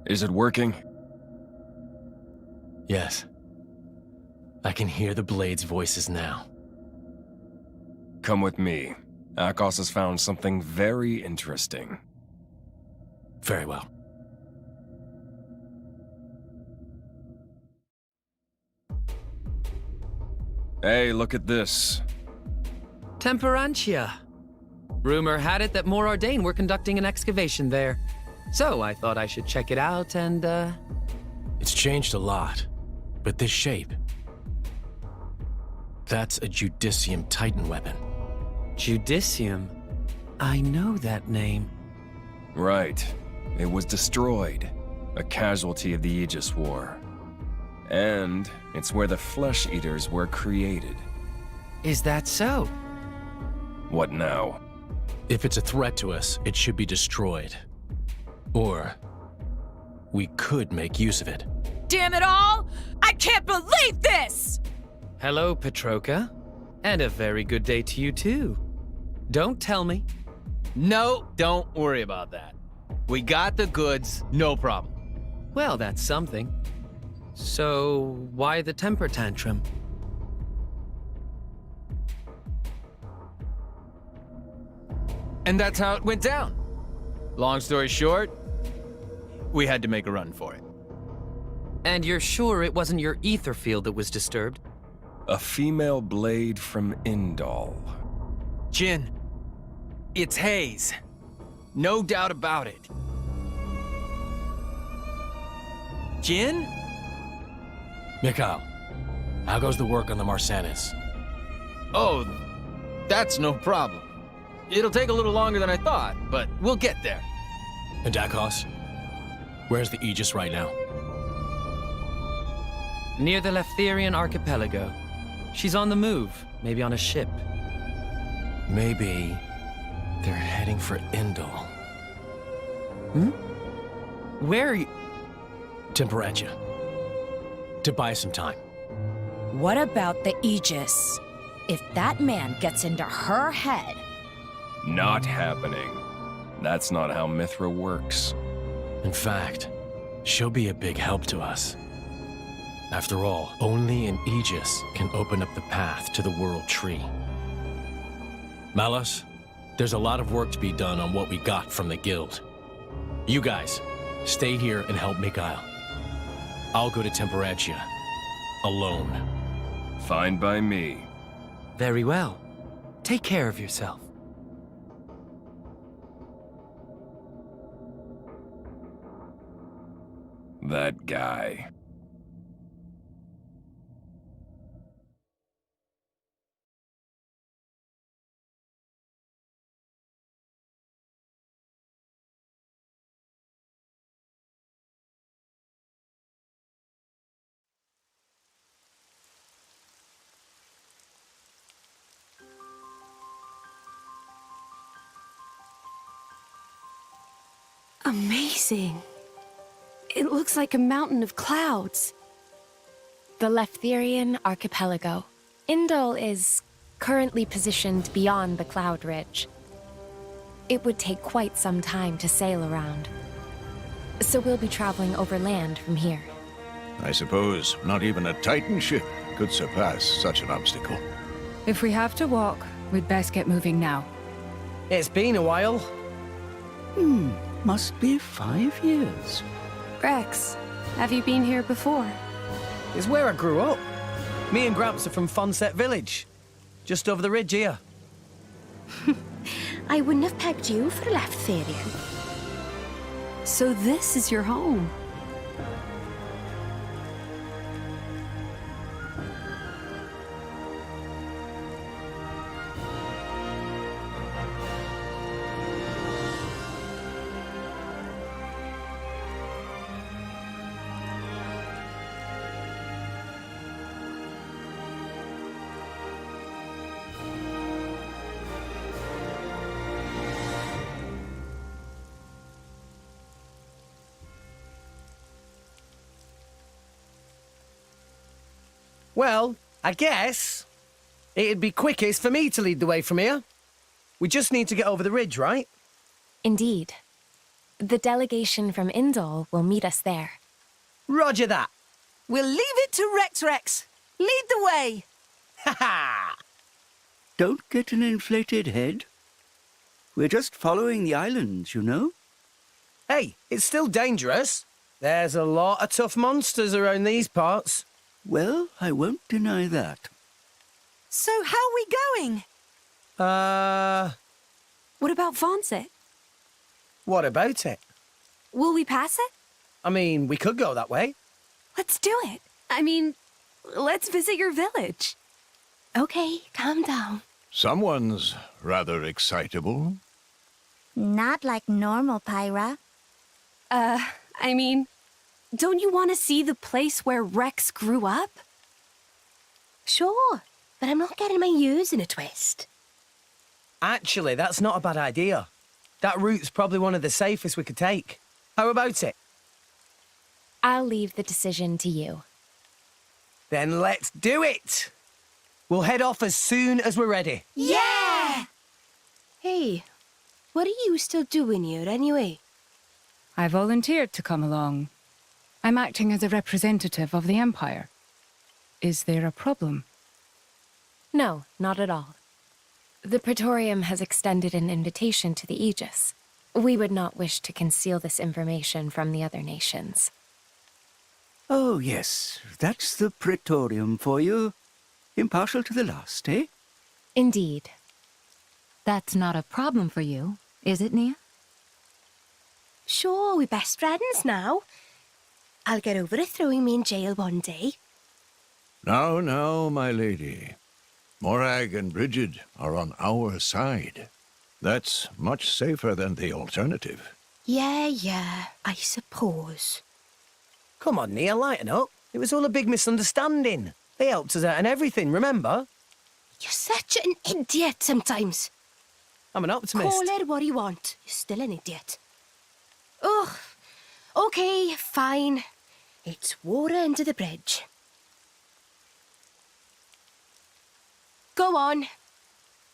Is it working? Yes. I can hear the Blade's voices now. Come with me. Akos has found something very interesting. Very well. Hey, look at this. Temperantia. Rumor had it that more Ardain were conducting an excavation there. So I thought I should check it out and, It's changed a lot, but this shape... That's a Judicium Titan weapon. Judicium? I know that name. Right. It was destroyed. A casualty of the Aegis War. And it's where the Flesh Eaters were created. Is that so? What now? If it's a threat to us, it should be destroyed. Or... we could make use of it. Damn it all! I can't believe this! Hello, Petroka. And a very good day to you, too. Don't tell me. No, don't worry about that. We got the goods, no problem. Well, that's something. So, why the temper tantrum? And that's how it went down. Long story short, we had to make a run for it. And you're sure it wasn't your ether field that was disturbed? A female blade from Indal. Jin, it's Hayes. No doubt about it. Jin? Mikhail, how goes the work on the Marsanis? Oh, that's no problem. It'll take a little longer than I thought, but we'll get there. And Akos? Where's the Aegis right now? Near the Leftherian archipelago. She's on the move, maybe on a ship. Maybe... they're heading for Indal. Where are you? Temperantia. To buy some time. What about the Aegis? If that man gets into her head... Not happening. That's not how Mithra works. In fact, she'll be a big help to us. After all, only an Aegis can open up the path to the World Tree. Malos, there's a lot of work to be done on what we got from the Guild. You guys, stay here and help Mikhail. I'll go to Temperantia. Alone. Fine by me. Very well. Take care of yourself. That guy. Amazing. It looks like a mountain of clouds. The Leftherian archipelago. Indal is currently positioned beyond the Cloud Ridge. It would take quite some time to sail around. So we'll be traveling overland from here. I suppose not even a Titan ship could surpass such an obstacle. If we have to walk, we'd best get moving now. It's been a while. Must be 5 years. Rex, have you been here before? It's where I grew up. Me and Gramps are from Fonset Village. Just over the ridge here. I wouldn't have pegged you for Leftherian. So this is your home? Well, I guess it'd be quickest for me to lead the way from here. We just need to get over the ridge, right? Indeed. The delegation from Indol will meet us there. Roger that. We'll leave it to Rex. Lead the way. Ha ha! Don't get an inflated head. We're just following the islands, you know? Hey, it's still dangerous. There's a lot of tough monsters around these parts. Well, I won't deny that. So how are we going? What about Fonset? What about it? Will we pass it? I mean, we could go that way. Let's do it. I mean, let's visit your village. Okay, calm down. Someone's rather excitable. Not like normal Pyra. I mean, don't you want to see the place where Rex grew up? Sure, but I'm not getting my ears in a twist. Actually, that's not a bad idea. That route's probably one of the safest we could take. How about it? I'll leave the decision to you. Then let's do it! We'll head off as soon as we're ready. Yeah! Hey, what are you still doing here anyway? I volunteered to come along. I'm acting as a representative of the Empire. Is there a problem? No, not at all. The Praetorium has extended an invitation to the Aegis. We would not wish to conceal this information from the other nations. Oh, yes, that's the Praetorium for you. Impartial to the last, eh? Indeed. That's not a problem for you, is it, Nia? Sure, we're best friends now. I'll get over it throwing me in jail one day. Now, my lady. Morag and Bridget are on our side. That's much safer than the alternative. Yeah, I suppose. Come on, Nia, lighten up. It was all a big misunderstanding. They helped us out and everything, remember? You're such an idiot sometimes. I'm an optimist. Call it what you want. You're still an idiot. Ugh. Okay, fine. It's water under the bridge. Go on.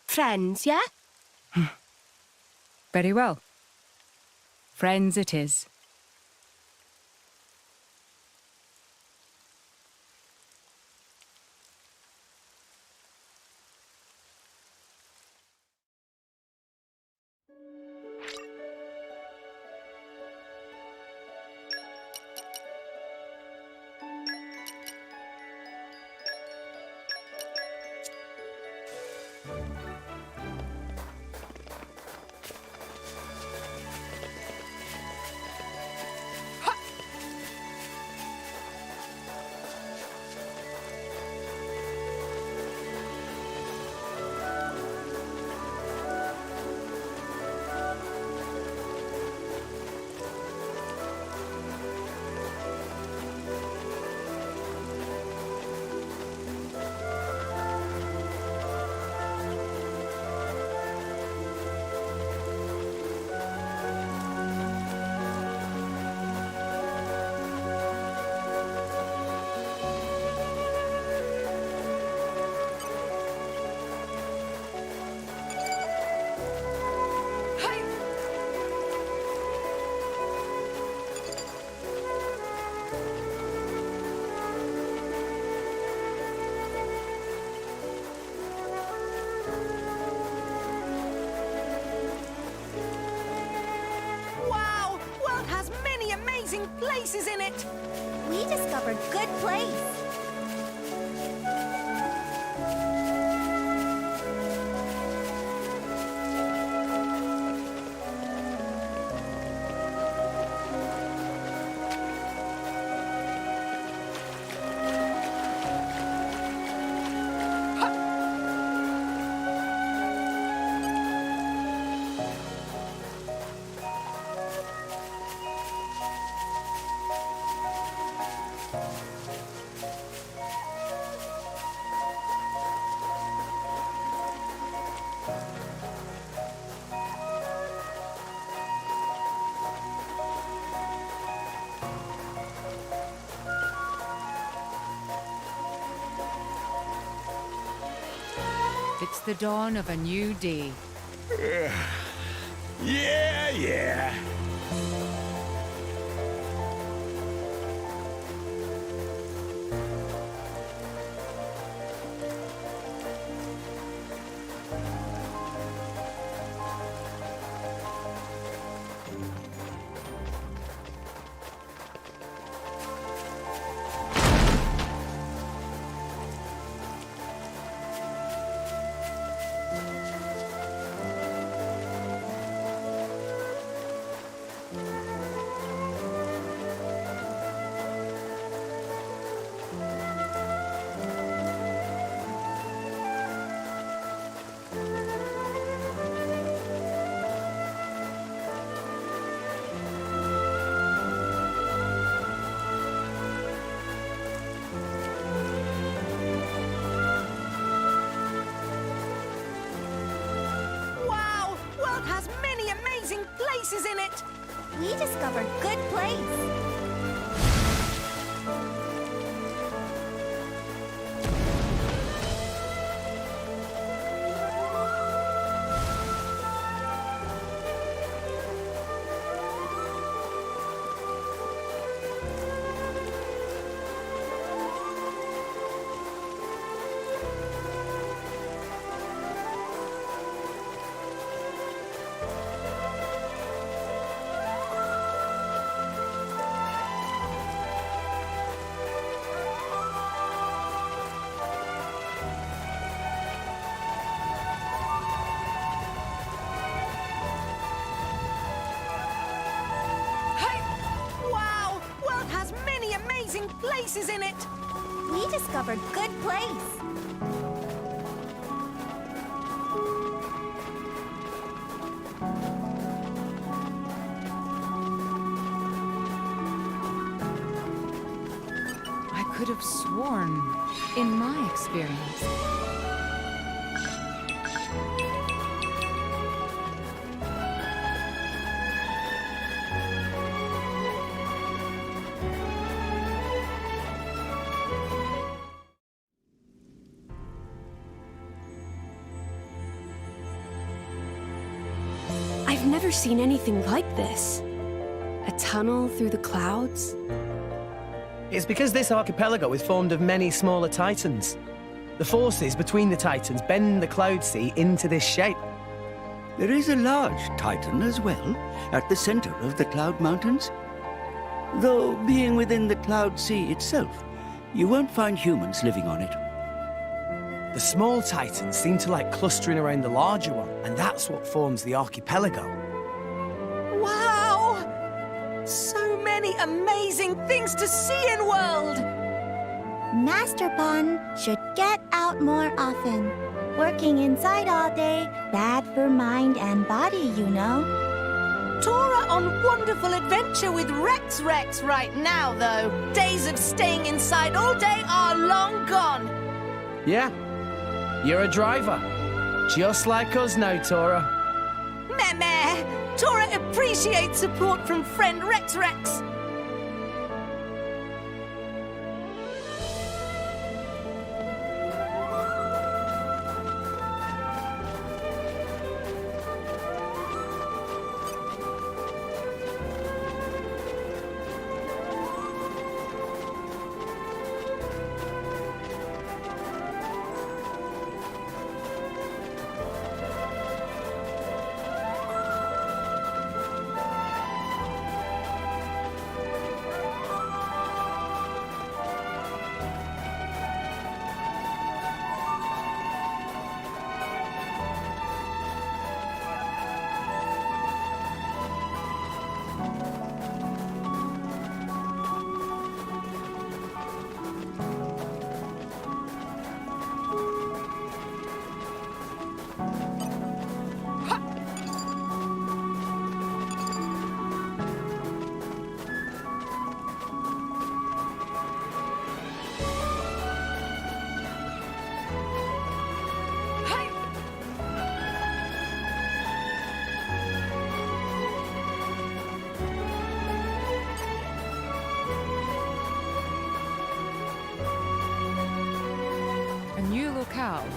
Friends, yeah? Very well. Friends it is. Places in it. We discovered good place. It's the dawn of a new day. Yeah. Wow! World has many amazing places in it! We discovered good place. Wow! World has many amazing places in it! We discovered good place. I could have sworn, in my experience, I've never seen anything like this. A tunnel through the clouds? It's because this archipelago is formed of many smaller titans. The forces between the titans bend the cloud sea into this shape. There is a large titan as well, at the center of the Cloud Mountains. Though, being within the Cloud Sea itself, you won't find humans living on it. The small titans seem to like clustering around the larger one, and that's what forms the archipelago. Wow! So many amazing things to see in world! Master Pun should get out more often. Working inside all day, bad for mind and body, you know. Tora on wonderful adventure with Rex right now, though. Days of staying inside all day are long gone. Yeah, you're a driver. Just like us now, Tora. Meh. Tora appreciates support from friend Rex. a new locale.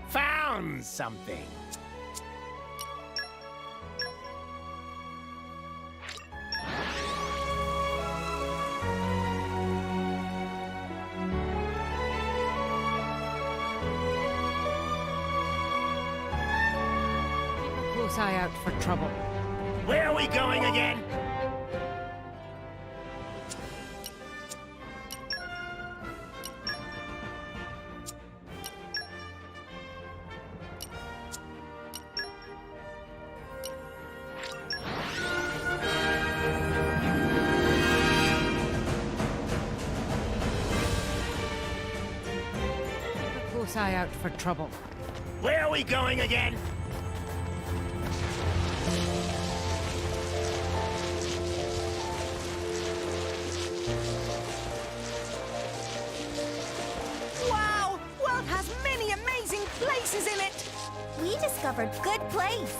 Found something. close eye out for trouble. Where are we going again? Close eye out for trouble. Where are we going again? Wow! World has many amazing places in it! We discovered good place.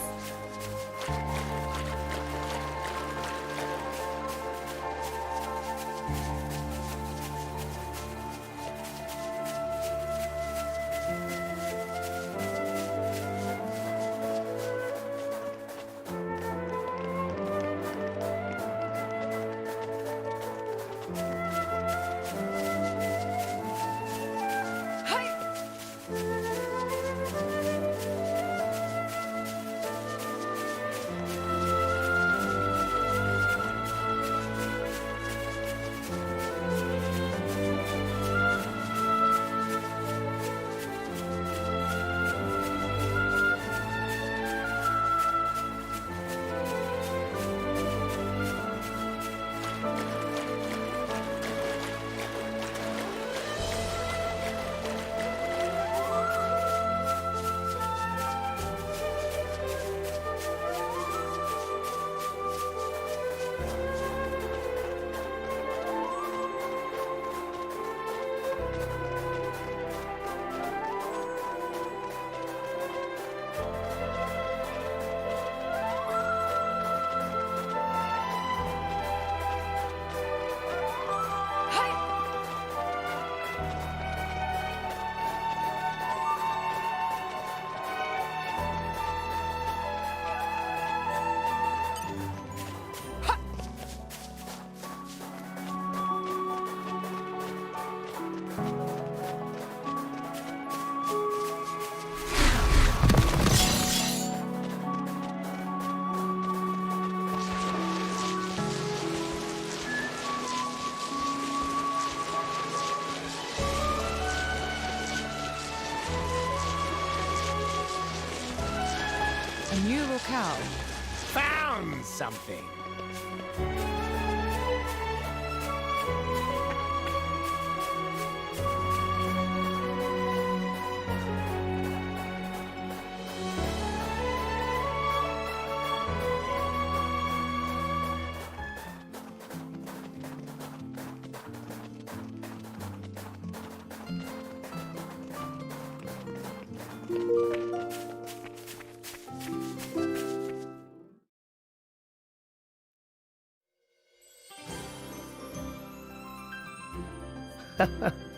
A new locale. Found something.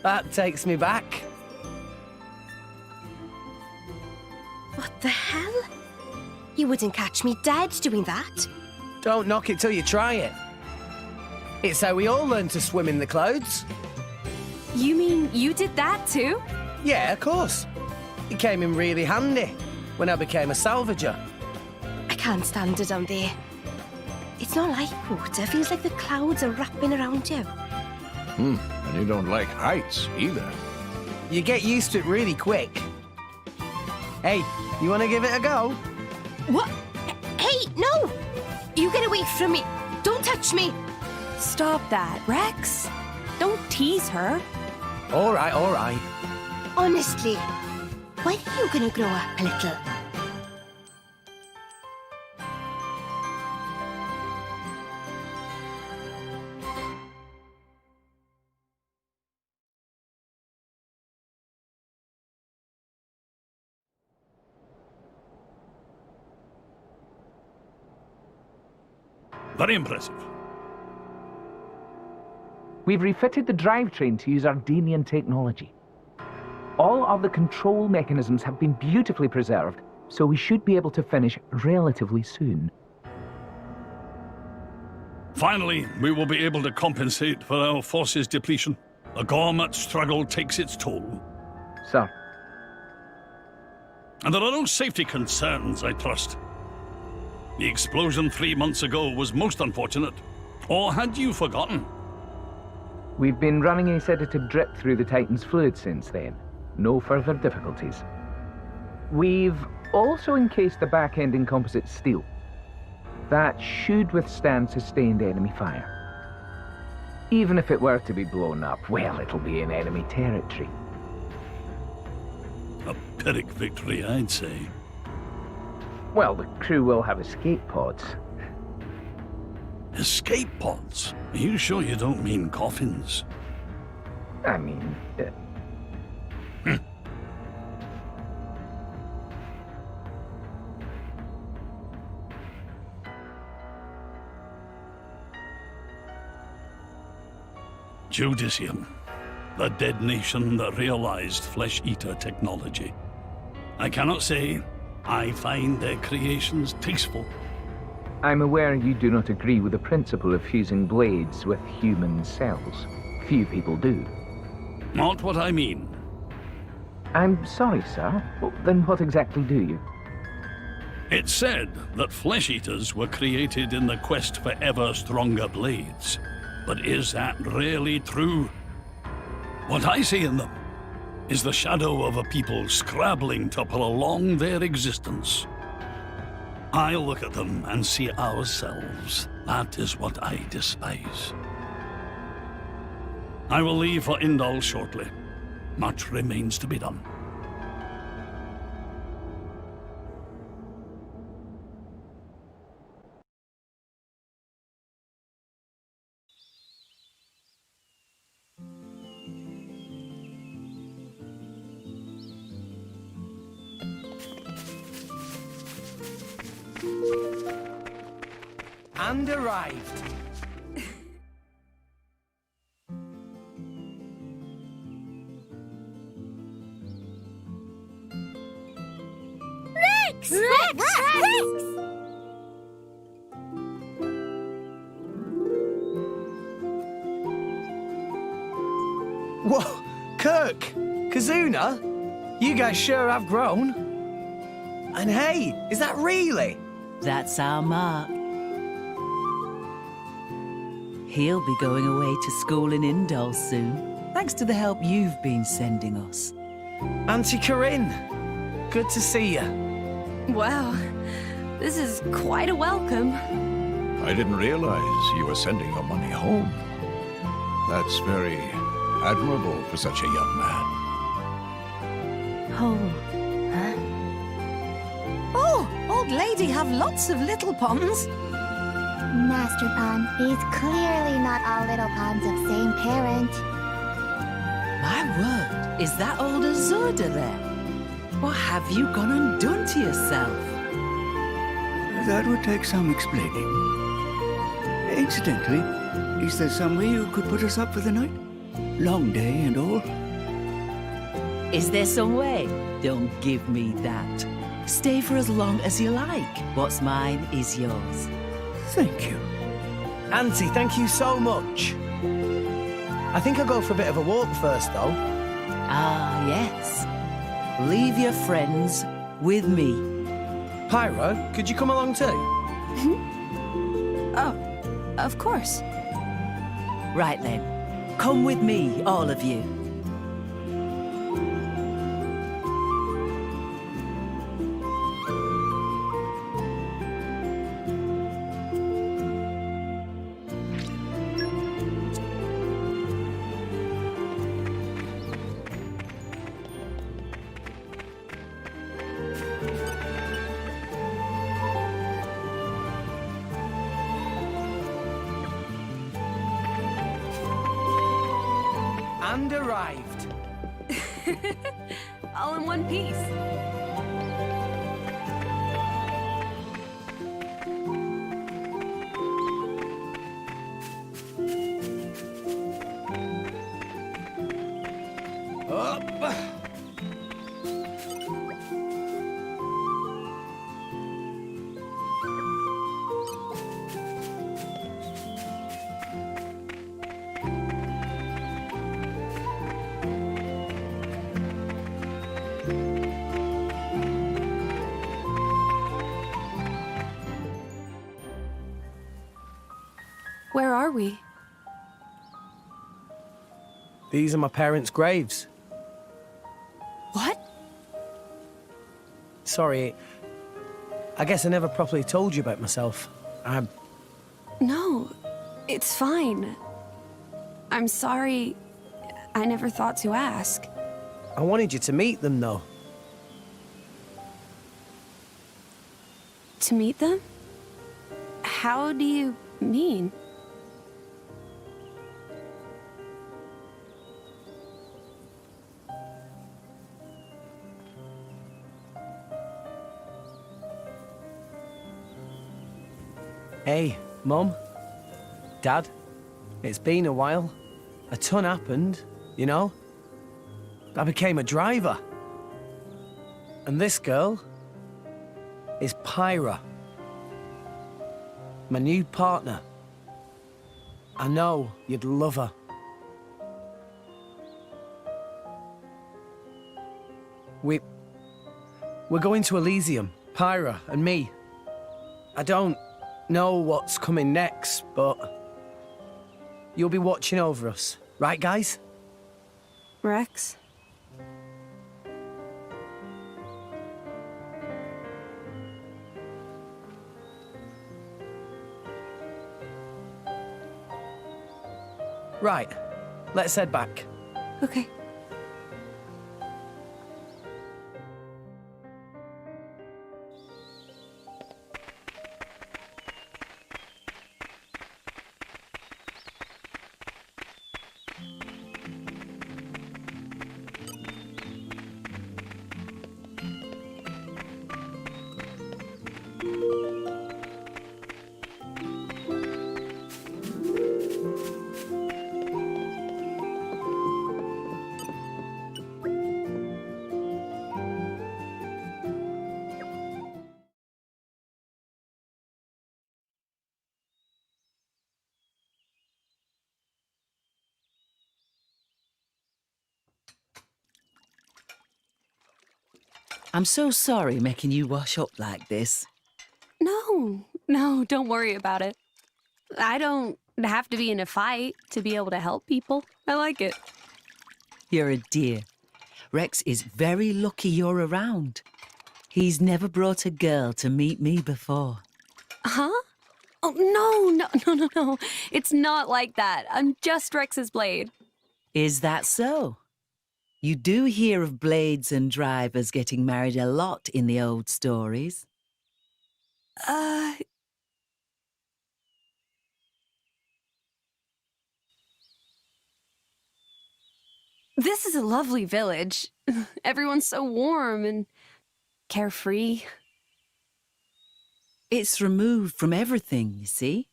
That takes me back. What the hell? You wouldn't catch me dead doing that. Don't knock it till you try it. It's how we all learn to swim in the clouds. You mean you did that too? Yeah, of course. It came in really handy when I became a salvager. I can't stand it down there. It's not like water. It feels like the clouds are wrapping around you. And you don't like heights either. You get used to it really quick. Hey, you want to give it a go? What? Hey, no! You get away from me. Don't touch me. Stop that, Rex. Don't tease her. All right, all right. Honestly, when are you gonna grow up a little? Very impressive. We've refitted the drivetrain to use Ardenian technology. All of the control mechanisms have been beautifully preserved, so we should be able to finish relatively soon. Finally, we will be able to compensate for our forces depletion. The Gormat struggle takes its toll. Sir. And there are no safety concerns, I trust. The explosion 3 months ago was most unfortunate. Or had you forgotten? We've been running a sedative drip through the Titan's fluid since then. No further difficulties. We've also encased the back end in composite steel. That should withstand sustained enemy fire. Even if it were to be blown up, well, it'll be in enemy territory. A Pyrrhic victory, I'd say. Well, the crew will have escape pods. Escape pods? Are you sure you don't mean coffins? I mean... Judicium, the dead nation that realized flesh-eater technology. I cannot say I find their creations tasteful. I'm aware you do not agree with the principle of fusing blades with human cells. Few people do. Not what I mean. I'm sorry, sir. Well, then what exactly do you? It's said that flesh-eaters were created in the quest for ever stronger blades. But is that really true? What I see in them is the shadow of a people scrabbling to prolong their existence. I look at them and see ourselves. That is what I despise. I will leave for Indal shortly. Much remains to be done. And arrived. Rex! Rex! Whoa, Kirk! Kazuna? You guys sure have grown. And hey, is that really? That's our Mark. He'll be going away to school in Indal soon, thanks to the help you've been sending us. Auntie Corinne, good to see you. Wow, this is quite a welcome. I didn't realize you were sending your money home. That's very admirable for such a young man. Home, huh? Oh, old lady have lots of little ponds. Master Pond, he's clearly not all little ponds of same parent. My word, is that old Azoda there? What have you gone and done to yourself? That would take some explaining. Incidentally, is there some way you could put us up for the night? Long day and all. Is there some way? Don't give me that. Stay for as long as you like. What's mine is yours. Thank you. Auntie, thank you so much. I think I'll go for a bit of a walk first, though. Ah, yes. Leave your friends with me. Pyro, could you come along too? Oh, of course. Right then. Come with me, all of you. And arrived. All in one piece. Up. Where are we? These are my parents' graves. What? Sorry, I guess I never properly told you about myself. No, it's fine. I'm sorry. I never thought to ask. I wanted you to meet them, though. To meet them? How do you mean? Hey, Mum, Dad, it's been a while. A ton happened, you know? I became a driver. And this girl is Pyra, my new partner. I know you'd love her. We're going to Elysium, Pyra and me. I don't know what's coming next, but you'll be watching over us, right, guys? Rex? Right, let's head back. Okay. I'm so sorry making you wash up like this. No, don't worry about it. I don't have to be in a fight to be able to help people. I like it. You're a dear. Rex is very lucky you're around. He's never brought a girl to meet me before. Huh? Oh, no. It's not like that. I'm just Rex's blade. Is that so? You do hear of blades and drivers getting married a lot in the old stories. This is a lovely village. Everyone's so warm and carefree. It's removed from everything, you see.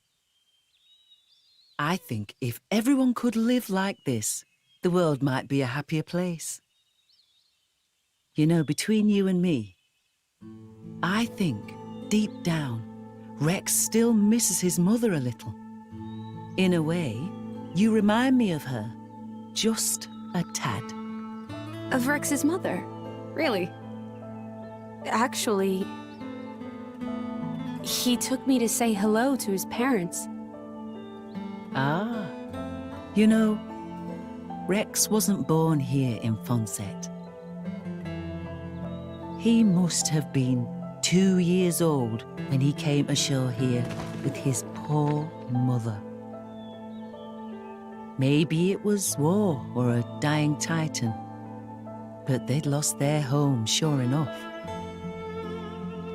I think if everyone could live like this, the world might be a happier place. You know, between you and me, I think, deep down, Rex still misses his mother a little. In a way, you remind me of her, just a tad. Of Rex's mother? Really? Actually, he took me to say hello to his parents. Ah, you know, Rex wasn't born here in Fonset. He must have been 2 years old when he came ashore here with his poor mother. Maybe it was war or a dying Titan, but they'd lost their home, sure enough.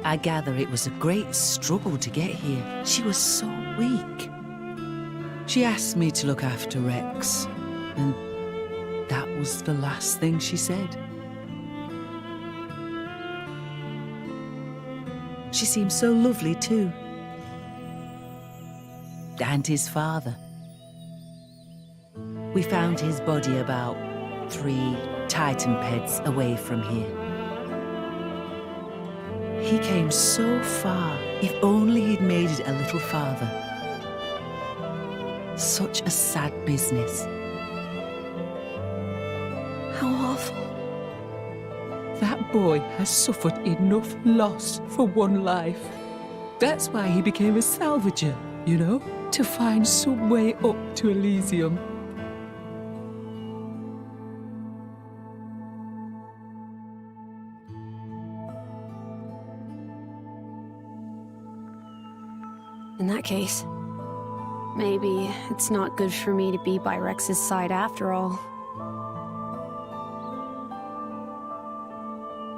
I gather it was a great struggle to get here. She was so weak. She asked me to look after Rex, and that was the last thing she said. She seemed so lovely too. And his father. We found his body about 3 Titan peds away from here. He came so far, if only he'd made it a little farther. Such a sad business. How awful. That boy has suffered enough loss for one life. That's why he became a salvager, you know, to find some way up to Elysium. In that case, maybe it's not good for me to be by Rex's side after all.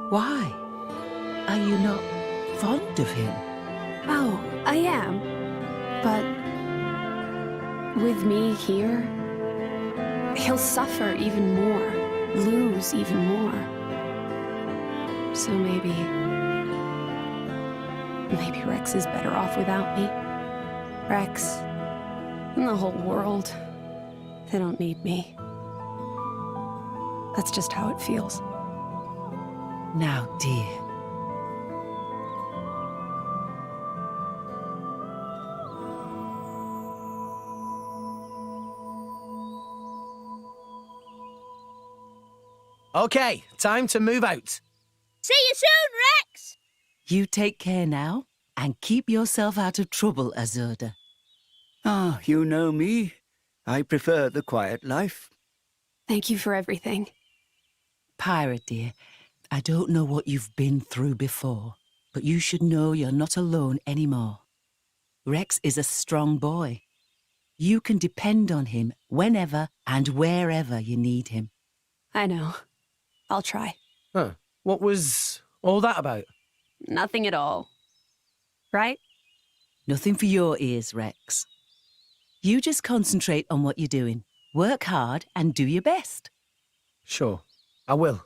Why? Are you not fond of him? Oh, I am. But with me here, he'll suffer even more, lose even more. So maybe Rex is better off without me. Rex and the whole world, they don't need me. That's just how it feels. Now, dear. Okay, time to move out. See you soon, Rex! You take care now, and keep yourself out of trouble, Azurda. Ah, you know me. I prefer the quiet life. Thank you for everything. Pirate, dear, I don't know what you've been through before, but you should know you're not alone anymore. Rex is a strong boy. You can depend on him whenever and wherever you need him. I know. I'll try. Huh. What was all that about? Nothing at all. Right? Nothing for your ears, Rex. You just concentrate on what you're doing. Work hard and do your best. Sure, I will.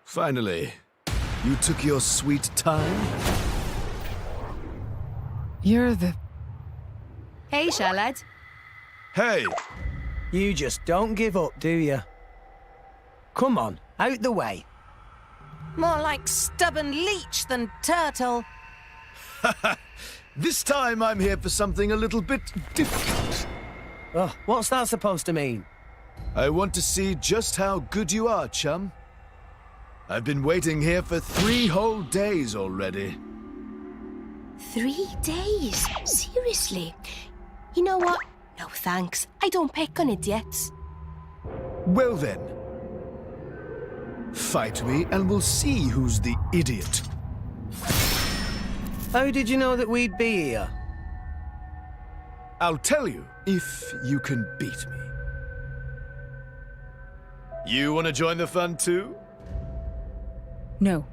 Finally, you took your sweet time? You're the... Hey, Charlotte. Hey! You just don't give up, do you? Come on, out the way. More like stubborn leech than turtle. This time I'm here for something a little bit different. Oh, what's that supposed to mean? I want to see just how good you are, chum. I've been waiting here for 3 whole days already. 3 days? Seriously? You know what? No thanks. I don't pick on idiots. Well then. Fight me and we'll see who's the idiot. How did you know that we'd be here? I'll tell you if you can beat me. You want to join the fun too? No.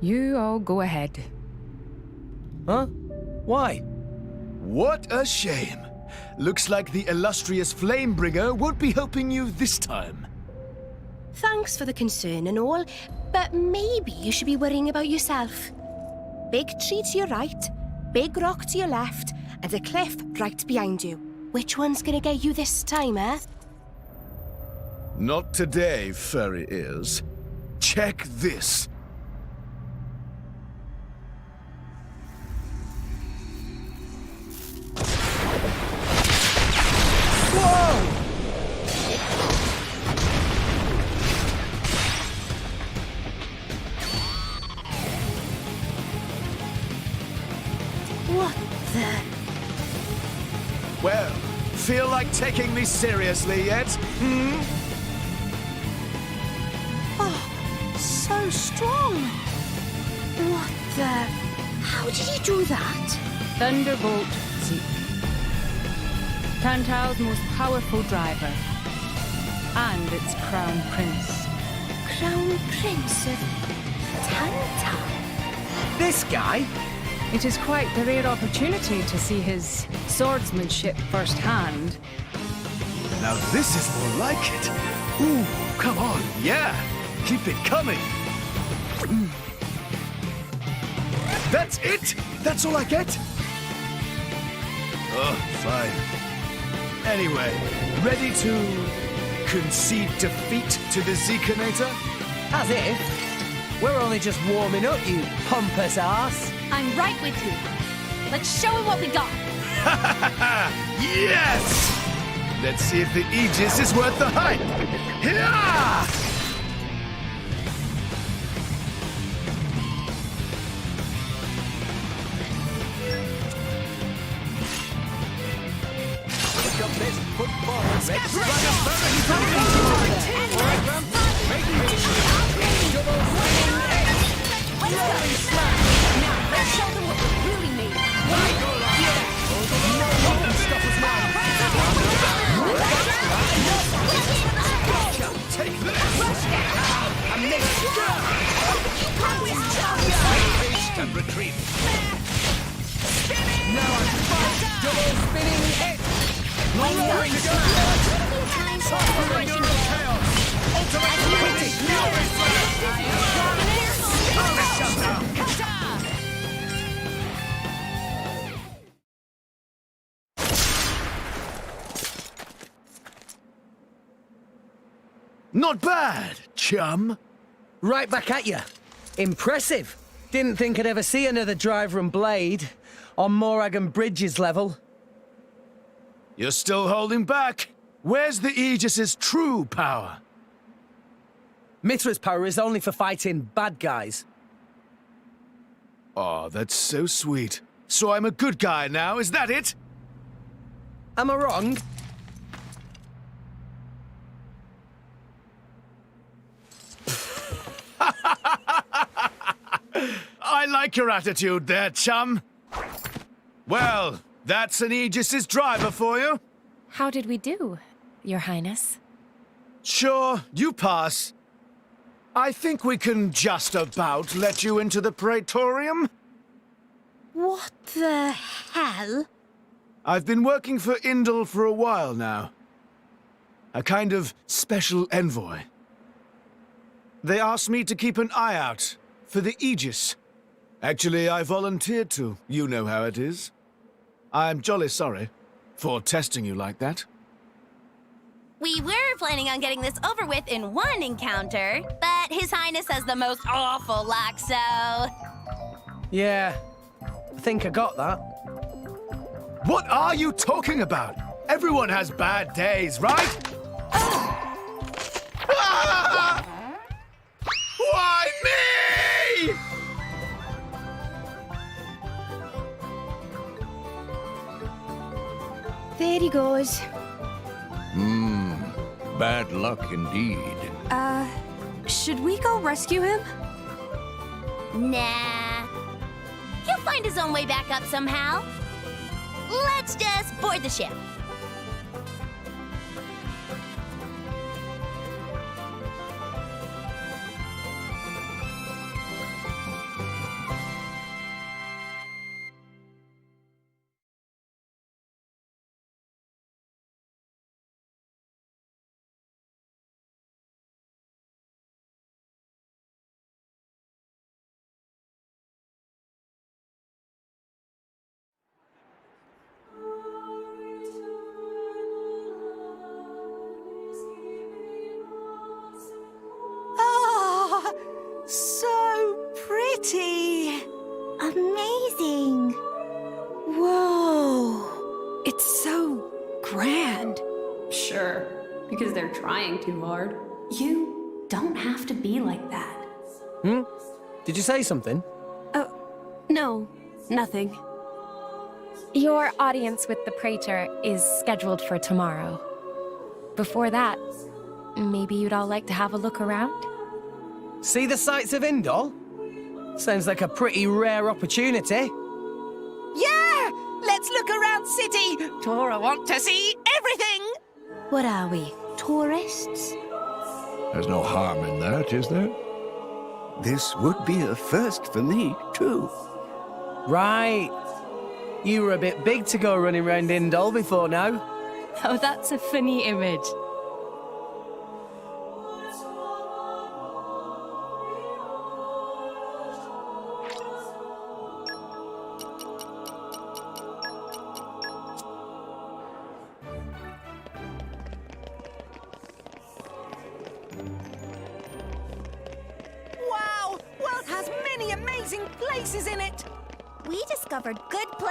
You all go ahead. Huh? Why? What a shame. Looks like the illustrious Flamebringer won't be helping you this time. Thanks for the concern and all, but maybe you should be worrying about yourself. Big tree to your right, big rock to your left, and a cliff right behind you. Which one's gonna get you this time, eh? Not today, furry ears. Check this. Whoa! like taking me seriously yet? Hmm? Oh, so strong. What the... How did he do that? Thunderbolt Zeke. Tantal's most powerful driver. And its crown prince. Crown Prince of Tantal? This guy? It is quite the rare opportunity to see his swordsmanship firsthand. Now this is more like it. Ooh, come on, yeah. Keep it coming. That's it? That's all I get? Oh, fine. Anyway, ready to concede defeat to the Zekinator? As if. We're only just warming up, you pompous ass. I'm right with you. Let's show him what we got. Yes! Let's see if the Aegis is worth the hype. Hiya! And retreat. Now I'm fine. Double spinning hit. Rolling to go. Suffering under chaos. Ultimate Not bad, chum. Right back at you. Impressive. Didn't think I'd ever see another driver and blade on Morag and Bridges level. You're still holding back. Where's the Aegis's true power? Mithra's power is only for fighting bad guys. Oh, that's so sweet. So I'm a good guy now, is that it? Am I wrong? I like your attitude there, chum. Well, that's an Aegis's driver for you. How did we do, Your Highness? Sure, you pass. I think we can just about let you into the Praetorium. What the hell? I've been working for Indal for a while now. A kind of special envoy. They asked me to keep an eye out for the Aegis. Actually, I volunteered to. You know how it is. I'm jolly sorry for testing you like that. We were planning on getting this over with in one encounter, but His Highness has the most awful luck, so... Yeah, I think I got that. What are you talking about? Everyone has bad days, right? Ah! Why me? There he goes. Bad luck indeed. Should we go rescue him? Nah. He'll find his own way back up somehow. Let's just board the ship. So pretty! Amazing! Whoa! It's so grand. Sure, because they're trying too hard. You don't have to be like that. Did you say something? No, nothing. Your audience with the Praetor is scheduled for tomorrow. Before that, maybe you'd all like to have a look around? See the sights of Indol? Sounds like a pretty rare opportunity. Yeah! Let's look around city! Tora want to see everything! What are we, tourists? There's no harm in that, is there? This would be a first for me, too. Right. You were a bit big to go running round Indol before now. Oh, that's a funny image. Wow! World has many amazing places in it! We discovered good place.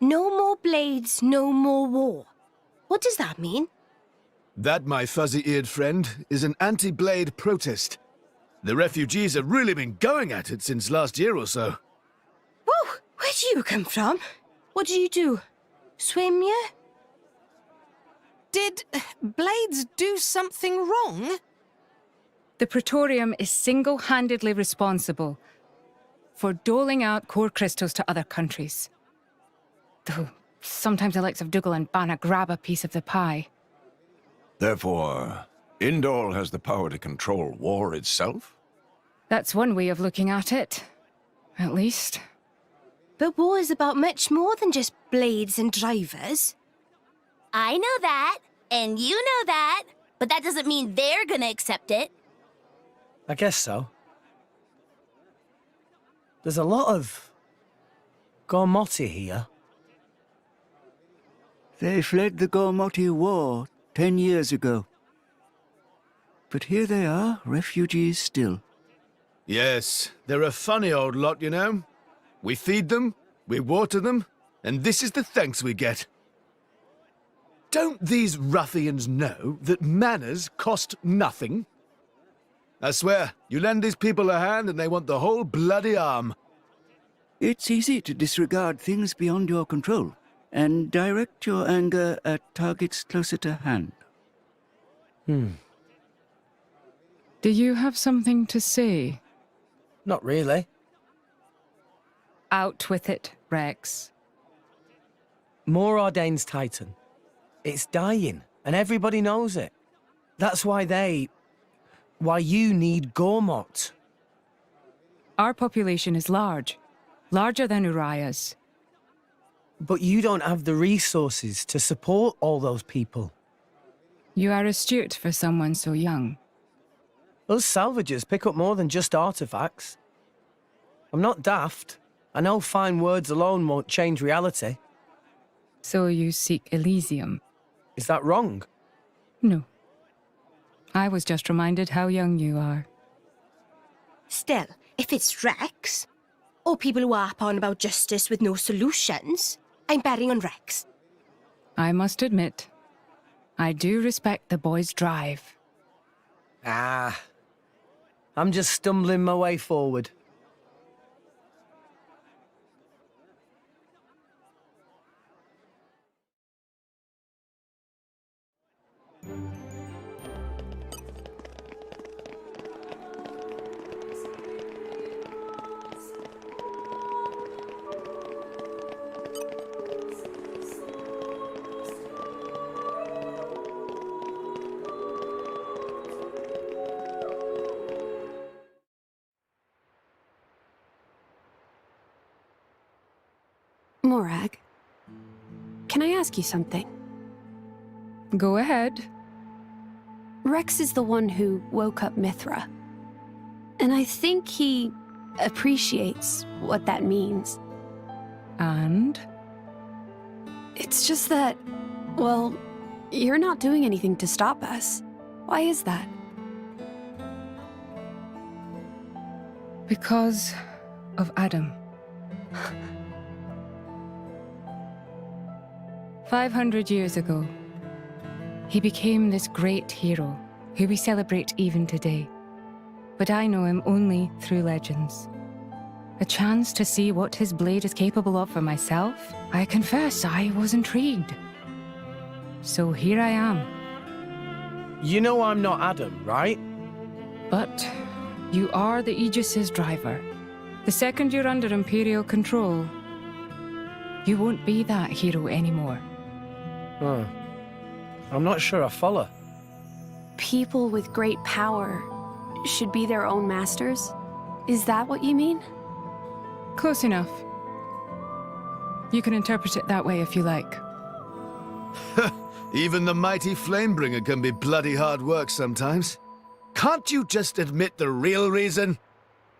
No more blades, no more war. What does that mean? That, my fuzzy-eared friend, is an anti-blade protest. The refugees have really been going at it since last year or so. Whoa! Where do you come from? What did you do? Swim, yeah? Did Blades do something wrong? The Praetorium is single-handedly responsible for doling out core crystals to other countries. Though sometimes the likes of Dougal and Banna grab a piece of the pie. Therefore, Indol has the power to control war itself? That's one way of looking at it, at least. But war is about much more than just blades and drivers. I know that, and you know that, but that doesn't mean they're gonna accept it. I guess so. There's a lot of Gormoti here. They fled the Gormoti War 10 years ago. But here they are, refugees still. Yes, they're a funny old lot, you know. We feed them, we water them, and this is the thanks we get. Don't these ruffians know that manners cost nothing? I swear, you lend these people a hand and they want the whole bloody arm. It's easy to disregard things beyond your control and direct your anger at targets closer to hand. Do you have something to say? Not really. Out with it, Rex. More Ordain's Titan. It's dying, and everybody knows it. That's why you need Gormot. Our population is large. Larger than Uriah's. But you don't have the resources to support all those people. You are astute for someone so young. Us salvagers pick up more than just artifacts. I'm not daft. I know fine words alone won't change reality. So you seek Elysium? Is that wrong? No. I was just reminded how young you are. Still, if it's Rex, or people who harp on about justice with no solutions, I'm betting on Rex. I must admit, I do respect the boy's drive. I'm just stumbling my way forward. Morag, can I ask you something? Go ahead. Rex is the one who woke up Mithra. And I think he appreciates what that means. And? It's just that, well, You're not doing anything to stop us. Why is that? Because of Adam. 500 years ago, he became this great hero who we celebrate even today. But I know him only through legends. A chance to see what his blade is capable of for myself, I confess I was intrigued. So here I am. You know I'm not Adam, right? But you are the Aegis's driver. The second you're under Imperial control, you won't be that hero anymore. Huh. I'm not sure I follow. People with great power should be their own masters? Is that what you mean? Close enough. You can interpret it that way if you like. Even the mighty Flamebringer can be bloody hard work sometimes. Can't you just admit the real reason?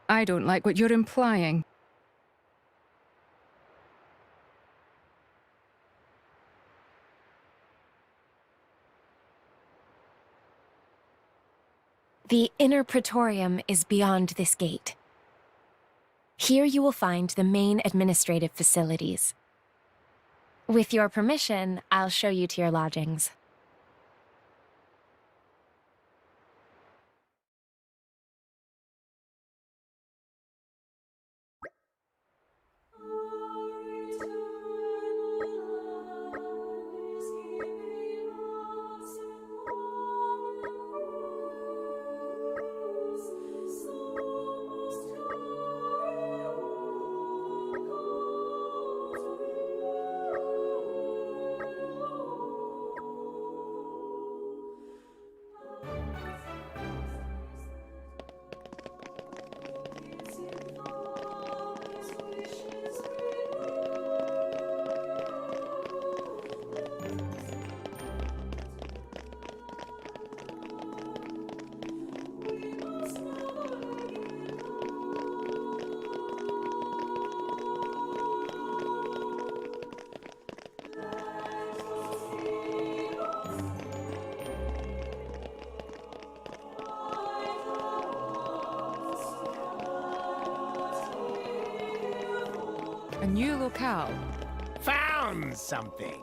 I don't like what you're implying. The inner Praetorium is beyond this gate. Here you will find the main administrative facilities. With your permission, I'll show you to your lodgings. A new locale. Found something.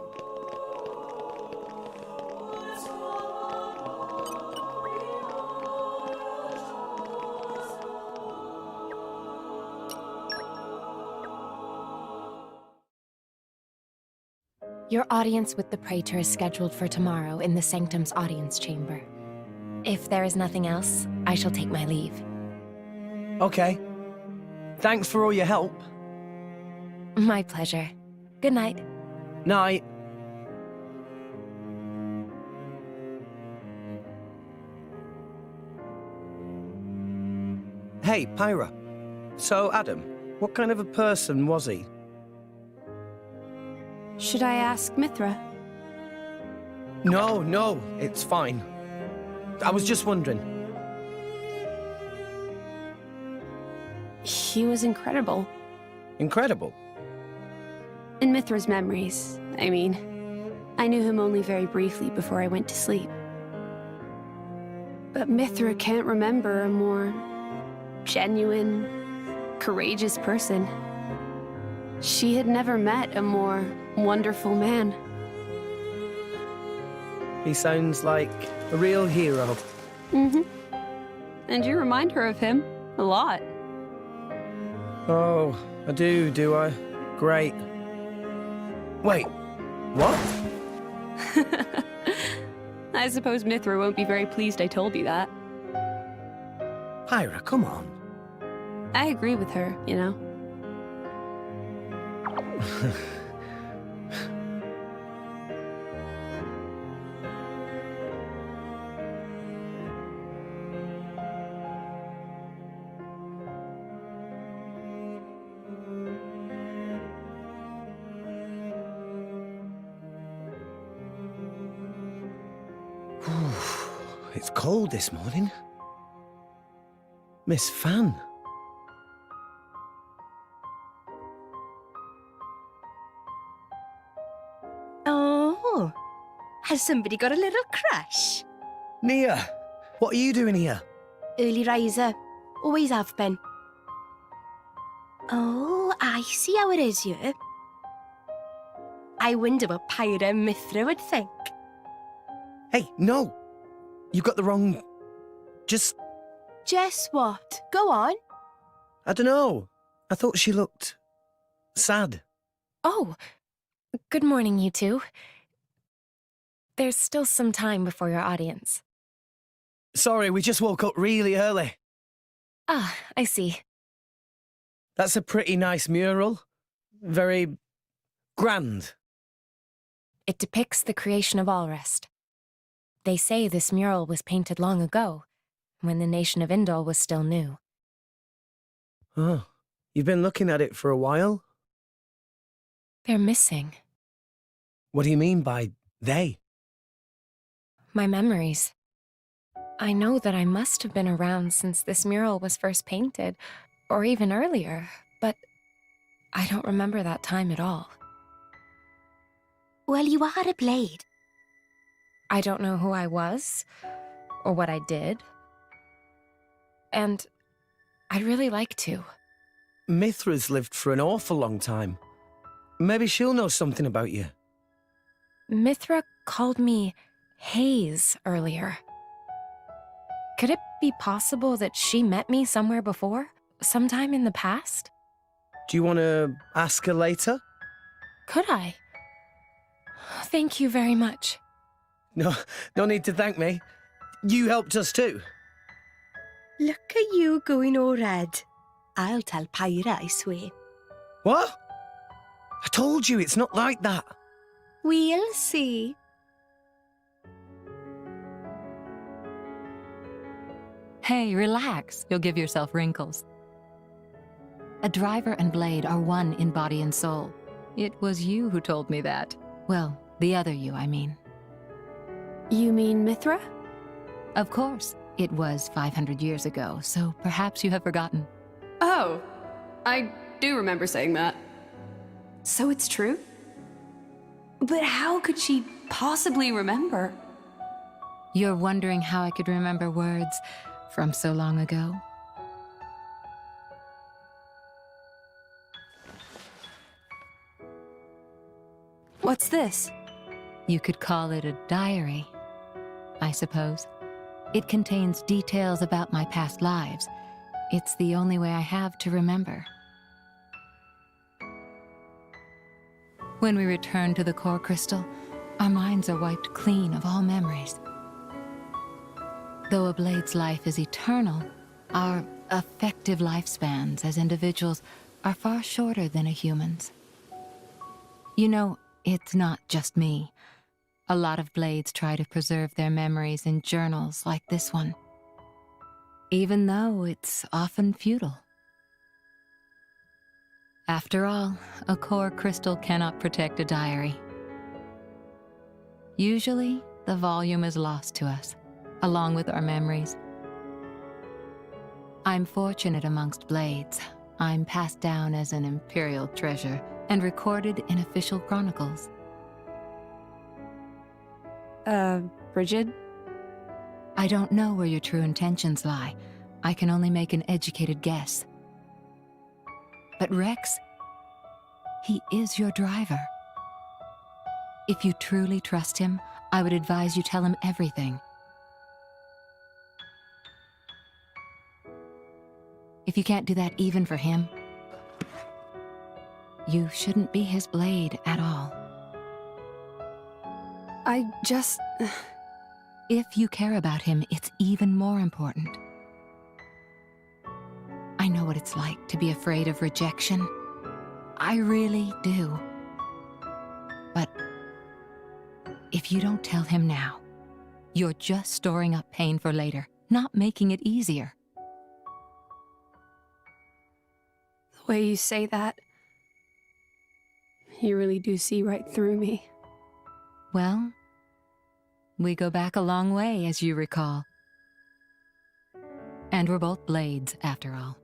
Your audience with the Praetor is scheduled for tomorrow in the Sanctum's audience chamber. If there is nothing else, I shall take my leave. Okay. Thanks for all your help. My pleasure. Good night. Night. Hey, Pyra. So, Adam, what kind of a person was he? Should I ask Mithra? No, it's fine. I was just wondering. He was incredible. Incredible? In Mithra's memories, I mean. I knew him only very briefly before I went to sleep. But Mithra can't remember a more genuine, courageous person. She had never met a more wonderful man. He sounds like a real hero. Mm-hmm. And you remind her of him a lot. Oh, I do I? Great. Wait, what? I suppose Mithra won't be very pleased I told you that. Pyra, come on. I agree with her, you know. It's cold this morning. Miss Fan. Oh, Has somebody got a little crush? Nia, what are you doing here? Early riser. Always have been. Oh, I see how it is here. I wonder what Pyra and Mithra would think. Hey, no! You got the wrong... Just... Just what? Go on. I don't know. I thought she looked... sad. Oh, good morning, you two. There's still some time before your audience. Sorry, we just woke up really early. Ah, I see. That's a pretty nice mural. Very... grand. It depicts the creation of Alrest. They say this mural was painted long ago, when the nation of Indol was still new. Oh, you've been looking at it for a while? They're missing. What do you mean by they? My memories. I know that I must have been around since this mural was first painted, or even earlier, but I don't remember that time at all. Well, you are a blade. I don't know who I was, or what I did. And I'd really like to. Mithra's lived for an awful long time. Maybe she'll know something about you. Mithra called me Haze earlier. Could it be possible that she met me somewhere before? Sometime in the past? Do you want to ask her later? Could I? Thank you very much. No need to thank me. You helped us too. Look at you going all red. I'll tell Pyra, I swear. What? I told you, it's not like that. We'll see. Hey, relax. You'll give yourself wrinkles. A driver and blade are one in body and soul. It was you who told me that. Well, the other you, I mean. You mean Mithra? Of course. It was 500 years ago, so perhaps you have forgotten. Oh, I do remember saying that. So it's true? But how could she possibly remember? You're wondering how I could remember words from so long ago? What's this? You could call it a diary, I suppose. It contains details about my past lives. It's the only way I have to remember. When we return to the core crystal, our minds are wiped clean of all memories. Though a blade's life is eternal, our effective lifespans as individuals are far shorter than a human's. You know, it's not just me. A lot of blades try to preserve their memories in journals like this one, even though it's often futile. After all, a core crystal cannot protect a diary. Usually, the volume is lost to us, along with our memories. I'm fortunate amongst blades. I'm passed down as an imperial treasure and recorded in official chronicles. Bridget? I don't know where your true intentions lie. I can only make an educated guess. But Rex, he is your driver. If you truly trust him, I would advise you tell him everything. If you can't do that even for him, you shouldn't be his blade at all. I just... If you care about him, it's even more important. I know what it's like to be afraid of rejection. I really do. But if you don't tell him now, you're just storing up pain for later, not making it easier. The way you say that, you really do see right through me. Well, we go back a long way, as you recall. And we're both blades, after all.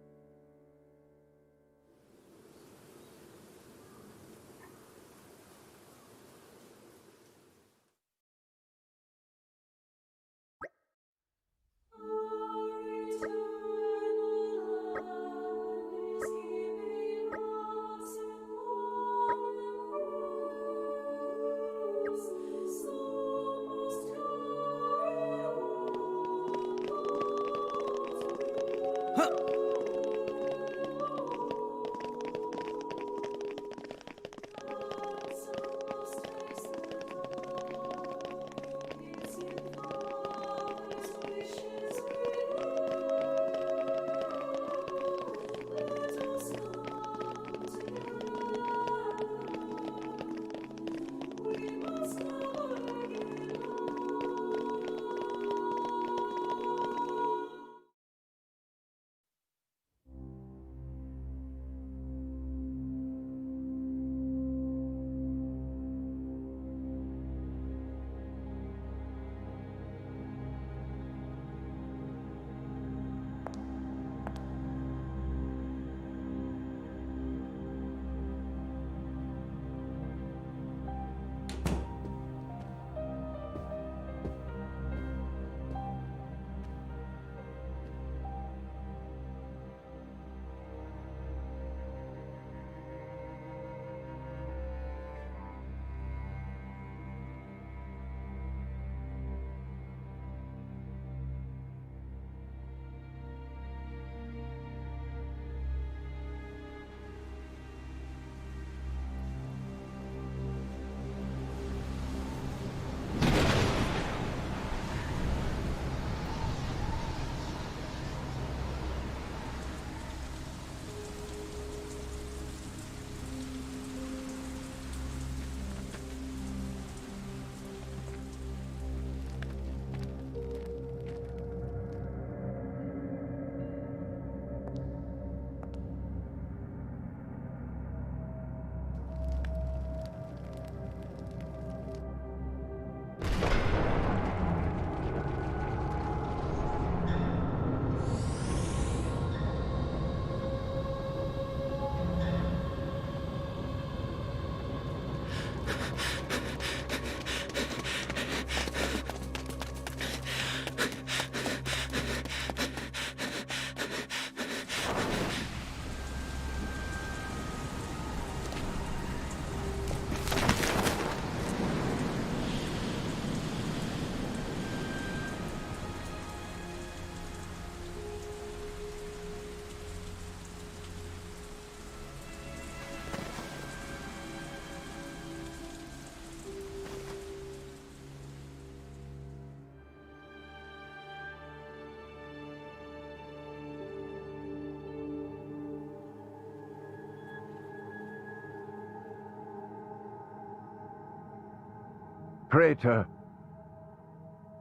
Praetor.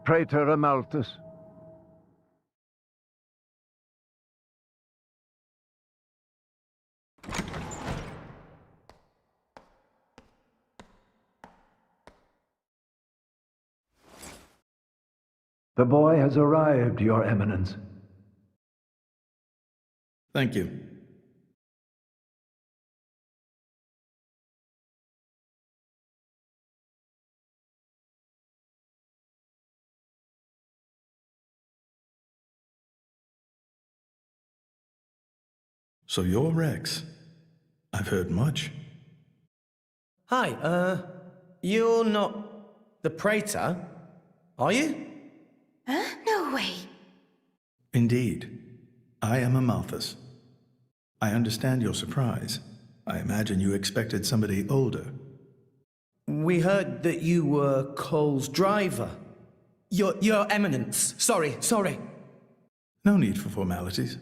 Praetor Amalthus. The boy has arrived, Your Eminence. Thank you. So you're Rex. I've heard much. Hi, you're not the Praetor, are you? Huh? No way. Indeed. I am Amalthus. I understand your surprise. I imagine you expected somebody older. We heard that you were Cole's driver. Your Eminence. Sorry. No need for formalities.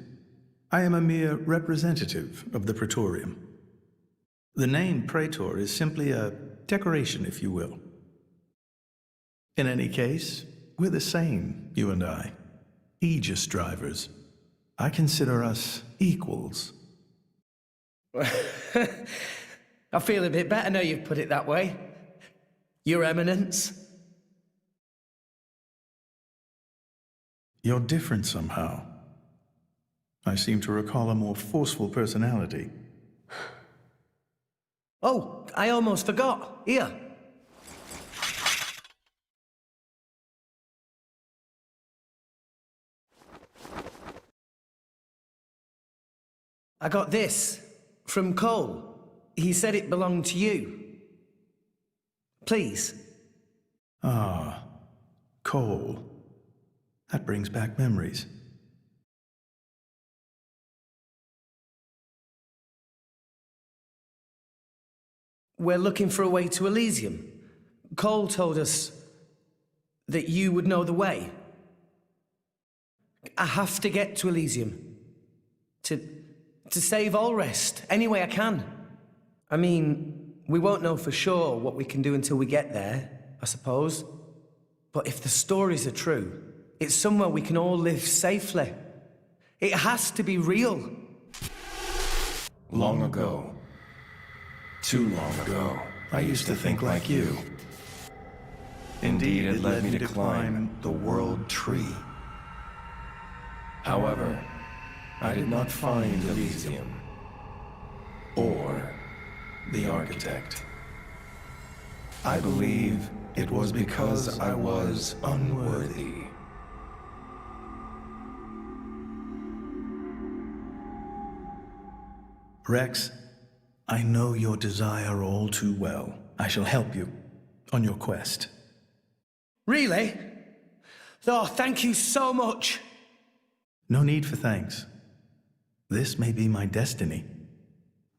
I am a mere representative of the Praetorium. The name Praetor is simply a decoration, if you will. In any case, we're the same, you and I. Aegis drivers. I consider us equals. I feel a bit better now you've put it that way. Your Eminence. You're different somehow. I seem to recall a more forceful personality. Oh, I almost forgot. Here. I got this from Cole. He said it belonged to you. Please. Ah, Cole. That brings back memories. we're looking for a way to Elysium. Cole told us that you would know the way. I have to get to Elysium. To save Allrest, any way I can. I mean, we won't know for sure what we can do until we get there, I suppose. But if the stories are true, it's somewhere we can all live safely. It has to be real. Long ago, too long ago, I used to think like you. Indeed, it led me to climb the World Tree. However, I did not find Elysium or the Architect. I believe it was because I was unworthy. Rex, I know your desire all too well. I shall help you on your quest. Really? Oh, thank you so much. No need for thanks. This may be my destiny.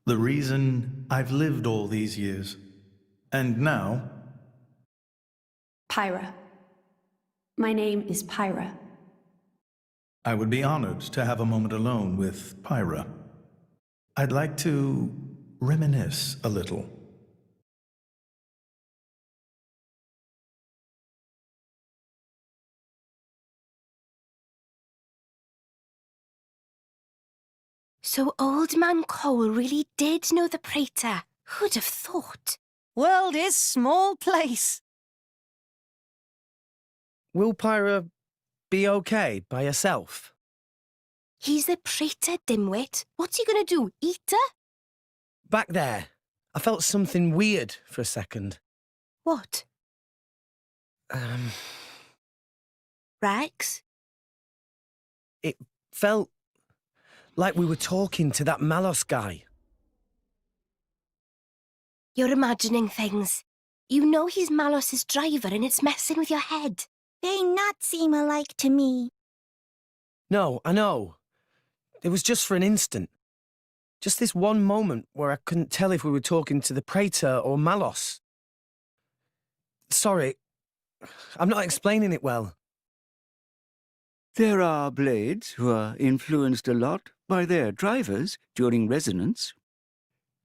The reason I've lived all these years. And now... Pyra. My name is Pyra. I would be honored to have a moment alone with Pyra. I'd like to reminisce a little. So Old Man Cole really did know the Praetor. Who'd have thought? World is small place. Will Pyra be okay by herself? He's the Praetor, dimwit. What's he gonna do, eat her? Back there, I felt something weird for a second. What? Rex? It felt like we were talking to that Malos guy. You're imagining things. You know he's Malos's driver and it's messing with your head. They not seem alike to me. No, I know. It was just for an instant. Just this one moment where I couldn't tell if we were talking to the Praetor or Malos. Sorry, I'm not explaining it well. There are blades who are influenced a lot by their drivers during resonance.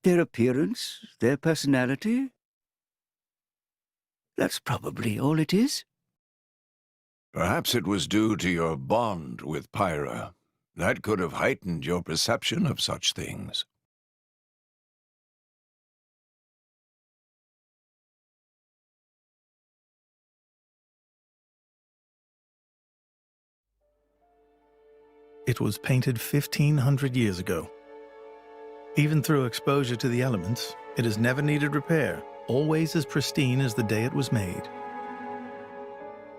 Their appearance, their personality. That's probably all it is. Perhaps it was due to your bond with Pyra. That could have heightened your perception of such things. It was painted 1,500 years ago. Even through exposure to the elements, it has never needed repair, always as pristine as the day it was made.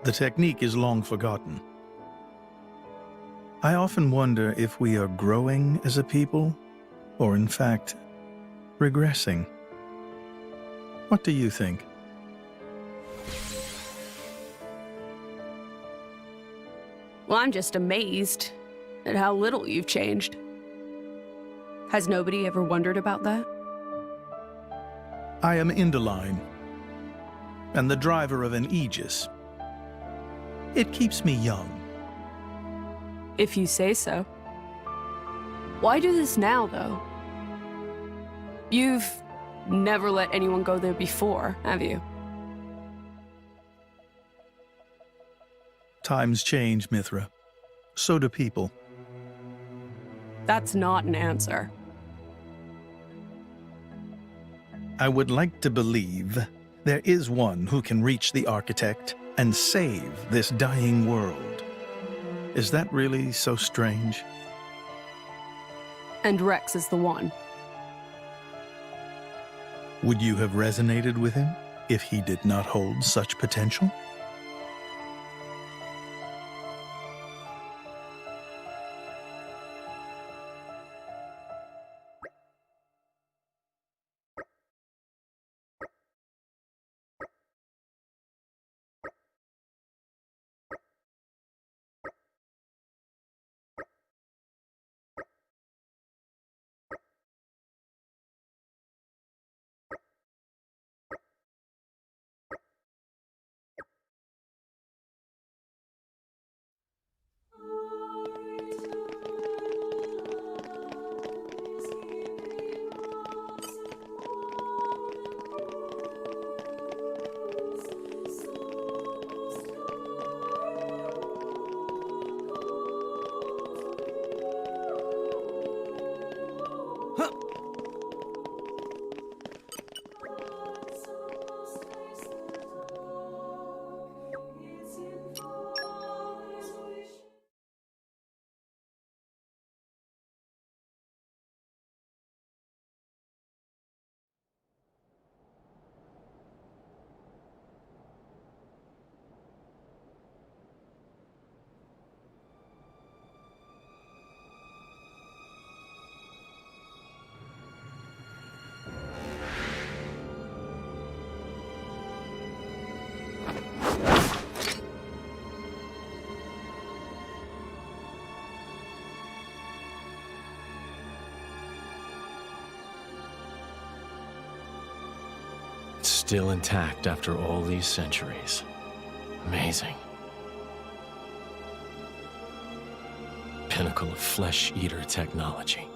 The technique is long forgotten. I often wonder if we are growing as a people, or in fact, regressing. What do you think? Well, I'm just amazed at how little you've changed. Has nobody ever wondered about that? I am Indaline, and the driver of an Aegis. It keeps me young. If you say so. Why do this now, though? You've never let anyone go there before, have you? Times change, Mithra. So do people. That's not an answer. I would like to believe there is one who can reach the Architect and save this dying world. Is that really so strange? And Rex is the one. Would you have resonated with him if he did not hold such potential? Still intact after all these centuries. Amazing. Pinnacle of flesh-eater technology.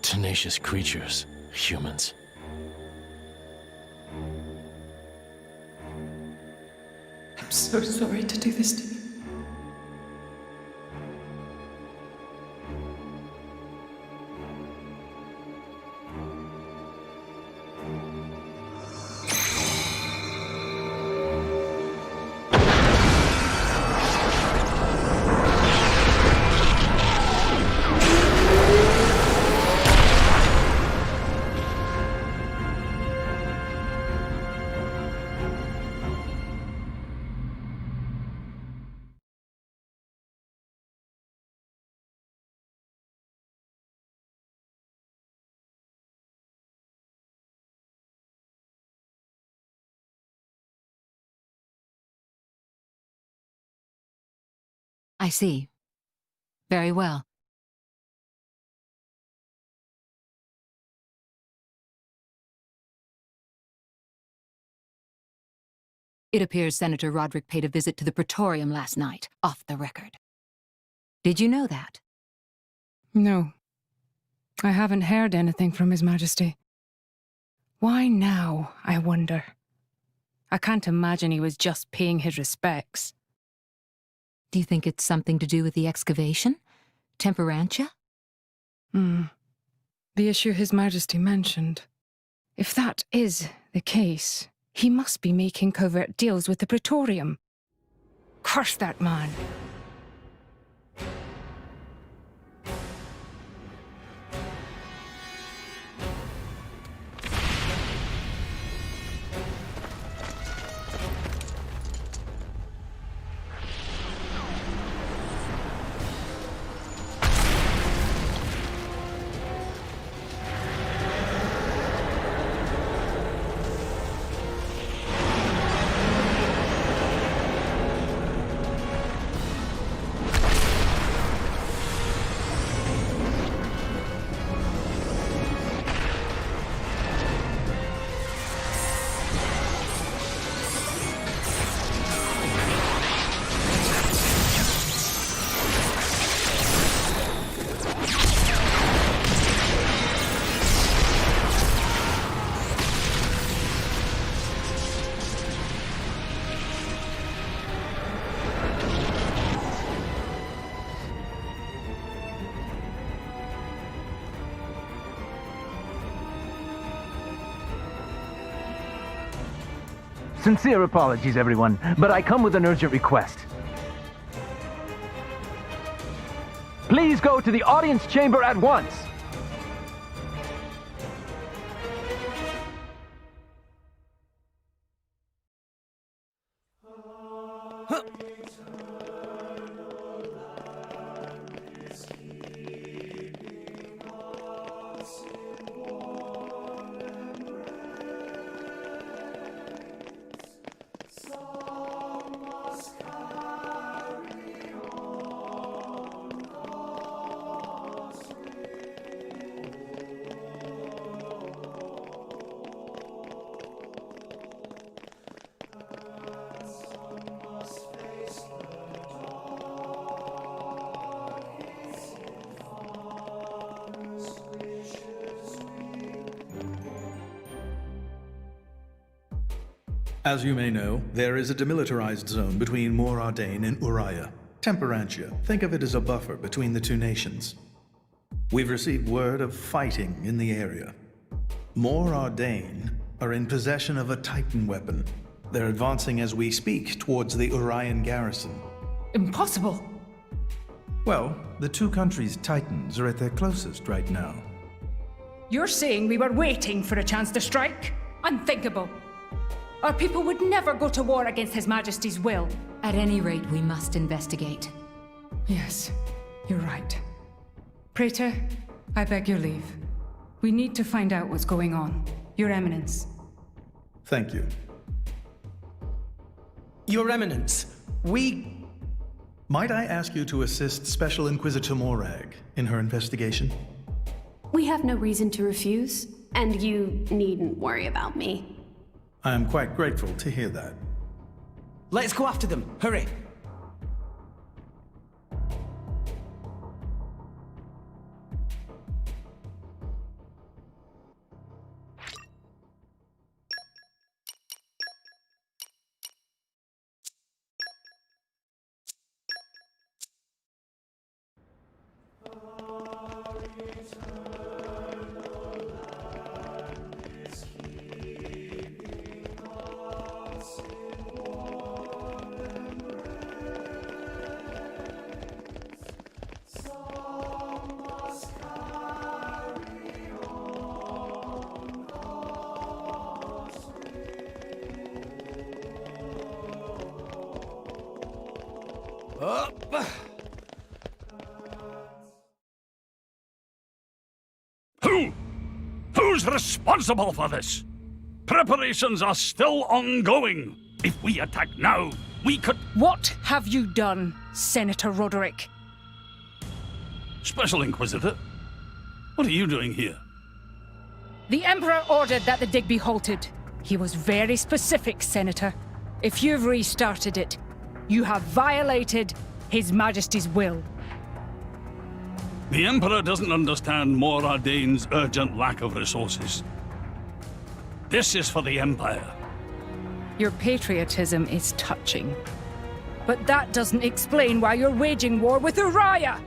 Tenacious creatures, humans. I'm so sorry to do this to you. I see. Very well. It appears Senator Roderick paid a visit to the Praetorium last night, off the record. Did you know that? No. I haven't heard anything from His Majesty. Why now, I wonder? I can't imagine he was just paying his respects. Do you think it's something to do with the excavation? Temperantia? The issue His Majesty mentioned. If that is the case, he must be making covert deals with the Praetorium. Curse that man! Sincere apologies, everyone, but I come with an urgent request. Please go to the audience chamber at once! As you may know, there is a demilitarized zone between Mor Ardain and Uriah. Temperantia. Think of it as a buffer between the two nations. We've received word of fighting in the area. Mor Ardain are in possession of a Titan weapon. They're advancing as we speak towards the Urian garrison. Impossible! Well, the two countries' Titans are at their closest right now. You're saying we were waiting for a chance to strike? Unthinkable! Our people would never go to war against His Majesty's will. At any rate, we must investigate. Yes, you're right. Praetor, I beg your leave. We need to find out what's going on. Your Eminence. Thank you. Your Eminence, we... Might I ask you to assist Special Inquisitor Morag in her investigation? We have no reason to refuse, and you needn't worry about me. I am quite grateful to hear that. Let's go after them. Hurry. Who's responsible for this? Preparations are still ongoing. If we attack now, we could... What have you done, Senator Roderick? Special Inquisitor? What are you doing here? The Emperor ordered that the dig be halted. He was very specific, Senator. If you've restarted it, you have violated His Majesty's will. The Emperor doesn't understand Mor Ardane's urgent lack of resources. This is for the Empire. Your patriotism is touching. But that doesn't explain why you're waging war with Uriah!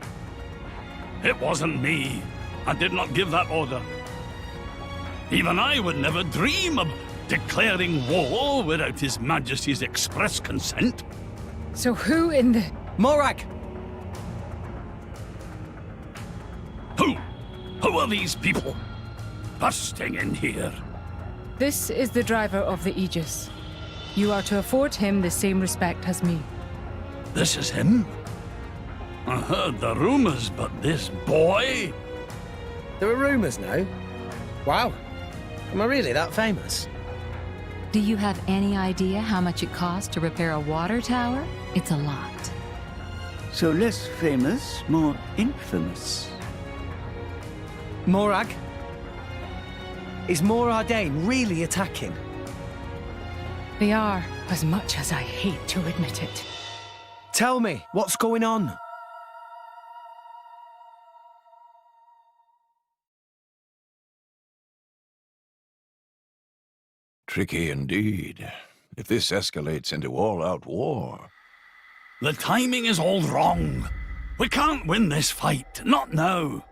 It wasn't me. I did not give that order. Even I would never dream of declaring war without His Majesty's express consent. So who in the... Morag! Who are these people? Busting in here. This is the driver of the Aegis. You are to afford him the same respect as me. This is him? I heard the rumors, but this boy? There are rumors now? Wow. Am I really that famous? Do you have any idea how much it costs to repair a water tower? It's a lot. So less famous, more infamous. Morag? Is Mor Ardane really attacking? They are, as much as I hate to admit it. Tell me, what's going on? Tricky indeed. If this escalates into all-out war... The timing is all wrong. We can't win this fight, not now.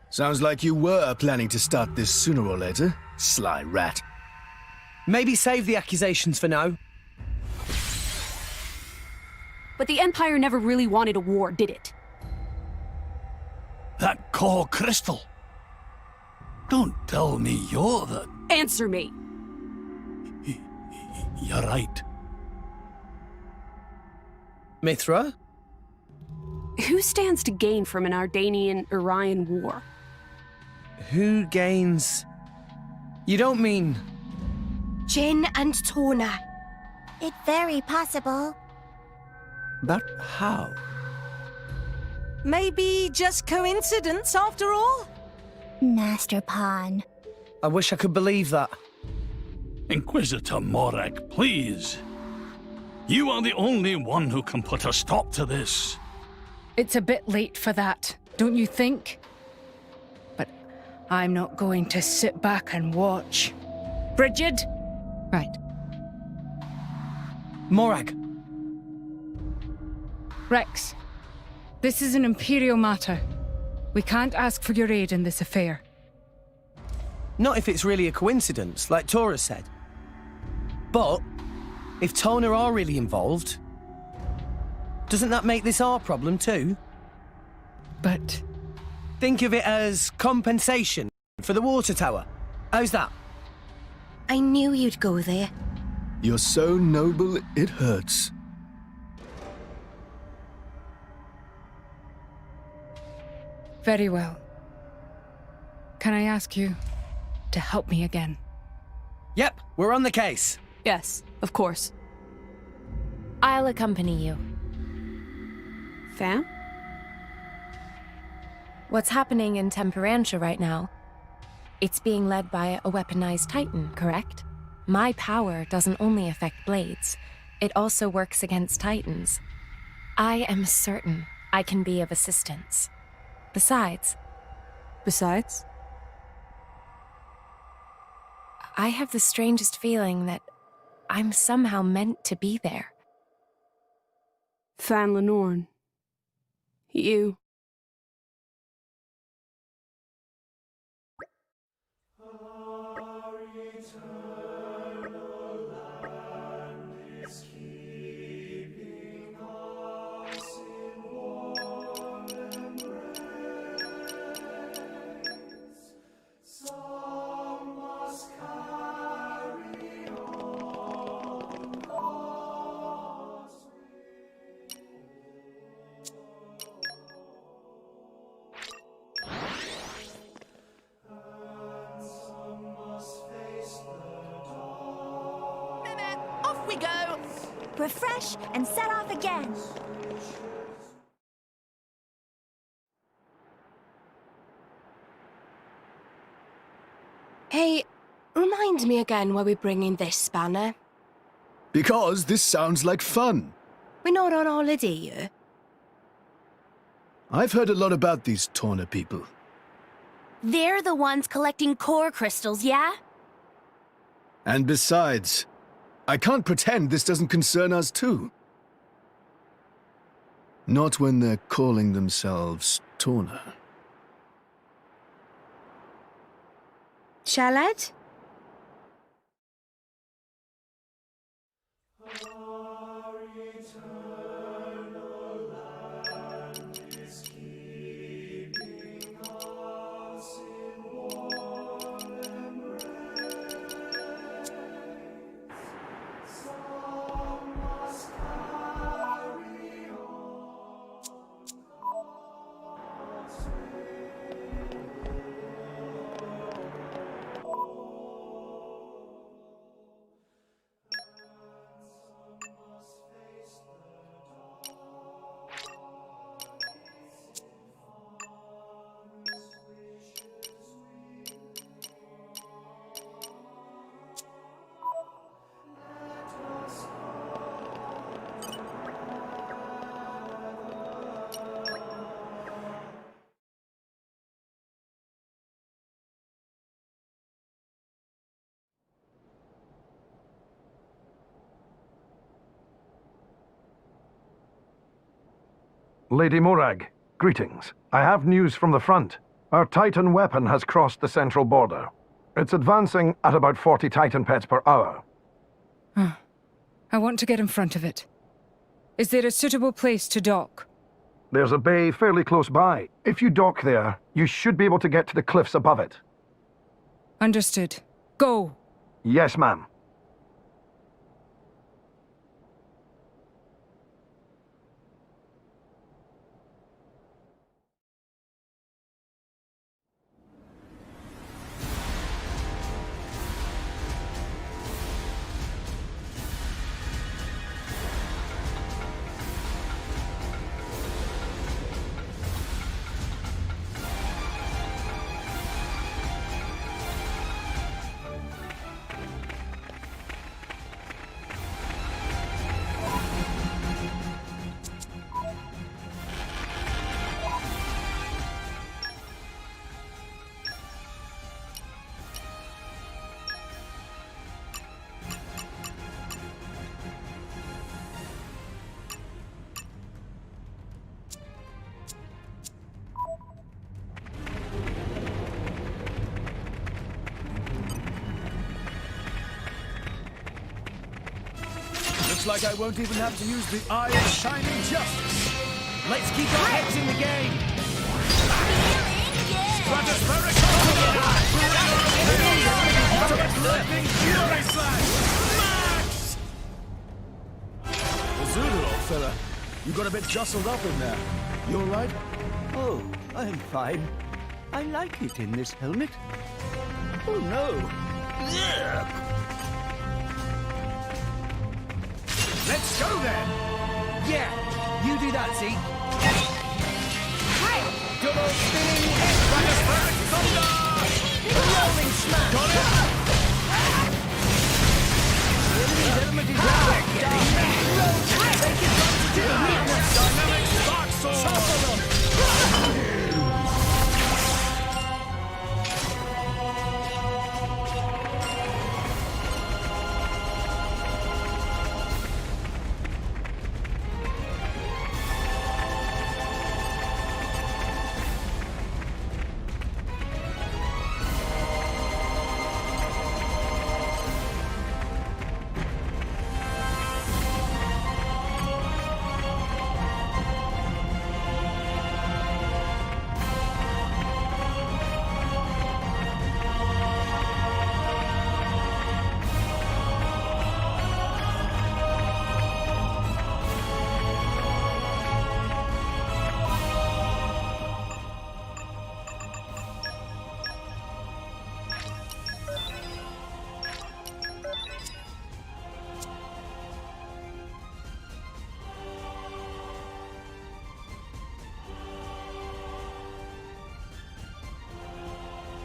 Sounds like you were planning to start this sooner or later, sly rat. Maybe save the accusations for now. But the Empire never really wanted a war, did it? That core crystal. Don't tell me you're the... Answer me! You're right. Mithra? Who stands to gain from an Ardanian-Urian war? Who gains... You don't mean... Jin and Tona. It's very possible. But how? Maybe just coincidence after all? Master Pawn. I wish I could believe that. Inquisitor Morag, please. You are the only one who can put a stop to this. It's a bit late for that, don't you think? But I'm not going to sit back and watch. Brigid? Right. Morag. Rex, this is an Imperial matter. We can't ask for your aid in this affair. Not if it's really a coincidence, like Tora said. But, if Tona are really involved, doesn't that make this our problem too? But... Think of it as compensation for the water tower. How's that? I knew you'd go there. You're so noble, it hurts. Very well. Can I ask you to help me again? Yep, we're on the case. Yes, of course. I'll accompany you. Fam? What's happening in Temperantia right now? It's being led by a weaponized Titan, correct? My power doesn't only affect blades, it also works against Titans. I am certain I can be of assistance. Besides? I have the strangest feeling that I'm somehow meant to be there. Fan Lenorn. You. Off we go! Refresh and set off again. Hey, remind me again why we're bringing this spanner. Because this sounds like fun. We're not on holiday here. I've heard a lot about these Torna people. They're the ones collecting core crystals, yeah? And besides, I can't pretend this doesn't concern us too. Not when they're calling themselves Torna. Shalad? Lady Morag, greetings. I have news from the front. Our Titan weapon has crossed the central border. It's advancing at about 40 Titan pets per hour. I want to get in front of it. Is there a suitable place to dock? There's a bay fairly close by. If you dock there, you should be able to get to the cliffs above it. Understood. Go! Yes, ma'am. Looks like I won't even have to use the Eye of Shining Justice. Let's keep our heads in the game. Azula, old fella, you got a bit jostled up in there. You all right? Oh, I'm fine. I like it in this helmet. Oh no. Let's go then! Yeah, you do that, see? Double spinning Rolling smash! Enemy's down!